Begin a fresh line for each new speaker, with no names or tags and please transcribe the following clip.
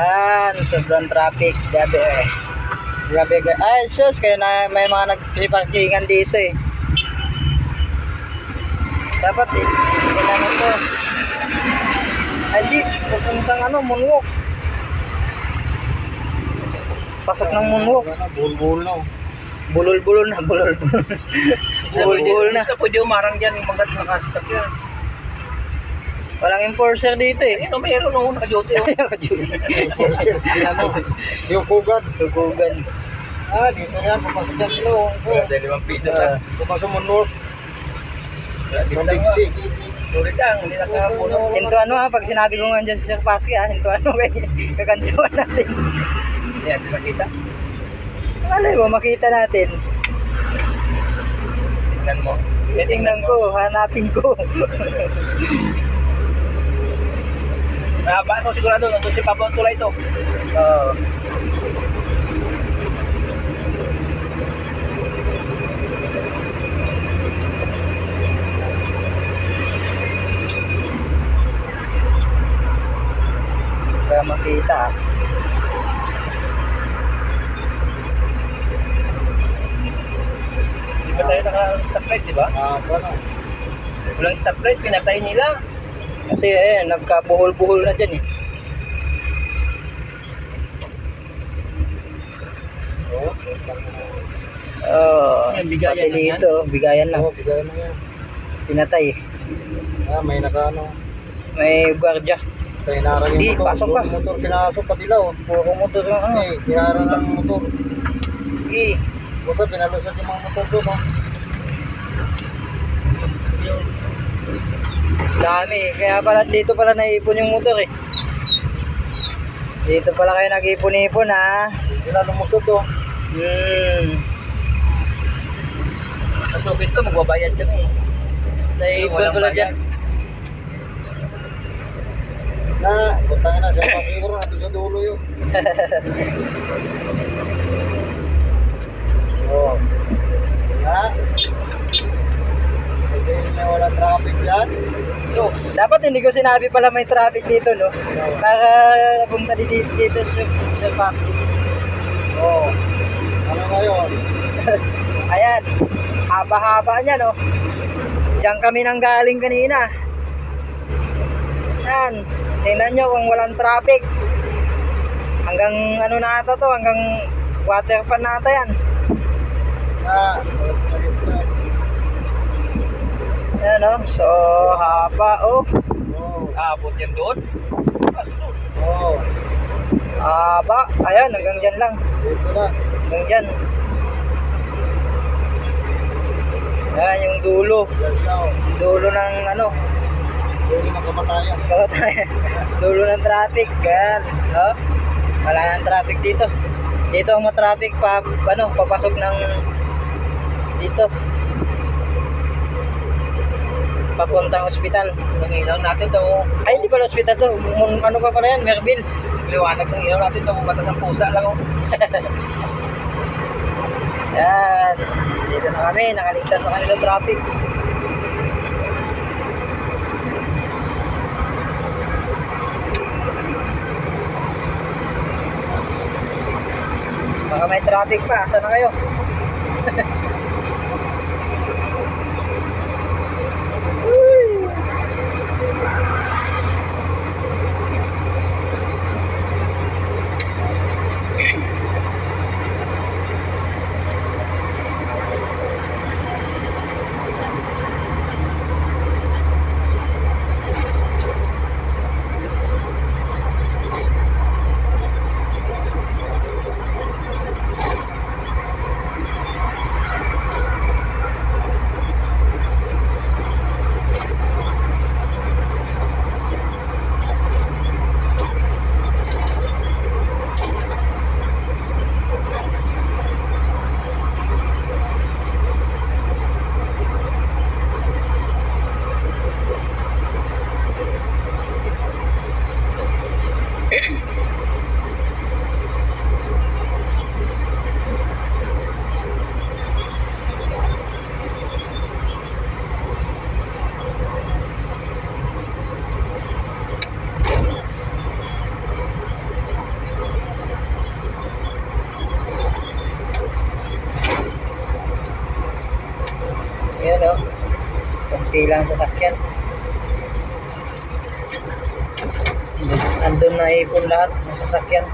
Yan, sobrang traffic. Grabe eh. Grabe. Ay, sus, kaya na may mga nagsiparkingan dito eh. Dapat eh, kailangan to. Ay, di, pupuntang ano, moonwalk. Pasok ng moonwalk.
Bulbul na.
Bulol-bulol na, bulol-bulol. Bulol na.
Isa pwede umarang dyan, yung mga nakastop yan.
Walang enforcer dito eh.
Ayun, mayroon nung naka-duty.
Enforcer, si ano, yung kugat.
Tugugan.
Ah, dito na, papasok dyan sila.
Dahil 5 piso lang.
Papasok mo north. Ng Big C.
Tuloy lang, hindi nakapuno.
Hinto ano ha, pag sinabi ko nga dyan si Sir Pasky ha, hinto ano kakantsawan natin.
Yan, nakita.
Malay mo, makita natin.
Tingnan mo.
Tingnan ko, hanapin ko.
Mahaba ito sigurado, nandun si Pablo Tulay ito.
Oo. Kaya makita.
Di ba tayo naka-stoplight, di ba?
Ah, paano?
Walang stoplight, pinatay nila.
Kasi eh, nagkabuhol-buhol na dyan eh.
Oo.
Oo.
Yan, bigayan
pati
lang yan?
dito, bigayan lang.
Oo, bigay na yan.
Pinatay.
Ah, may naka-ano.
May gwardiya.
Tinarang
Di,
yung motor.
pasok ka.
Yung motor, pinasok pa dilaw.
Puro motor yung ano.
Eh, tinarang ng motor.
Eh,
Motor, pinalusot yung mga motor doon. Oh.
dami. Kaya pala dito pala naipon yung motor eh. Dito pala kayo nag-ipon-ipon ha.
Sila lumusot oh.
Masukit to, magbabayad kami.
Naipon
Walang
pala
bayad.
dyan.
Na, puntangin na. Sila pa siguro nandun sa dulo yun. Oh. Ha? Sabi niya wala traffic dyan.
So, dapat hindi ko sinabi pala may traffic dito, no? Para punta dito sa Pasig.
Oh. Ano ngayon?
Ayan, haba-haba niya, no? Diyan kami nang galing kanina. Yan, tingnan nyo kung walang traffic. Hanggang ano na ata to, hanggang water pan na ata yan.
Na,
Ayan, no? So, haba, oh.
oh.
Abot yan doon.
Oh.
Haba, ayan, hanggang dyan lang.
Dito na.
Hanggang dyan. Ayan, yung dulo.
Yes, now.
Dulo ng ano,
Dulo ng kamatayan.
dulo ng traffic. Yan, no? Wala nang traffic dito. Dito ang matraffic pa, ano, papasok ng dito. Papuntang ospital.
Ang ilaw natin daw,
Ay, hindi pala ospital to. Ano pa pala yan? Merville.
liwanag ng ilaw natin daw, batas ng pusa lang. Oh.
Yan. Dito na kami. Nakaligtas na kami ng traffic. Baka may traffic pa. Saan na kayo? Yan o. Kunti lang sasakyan. Andun na ipon lahat ng sasakyan.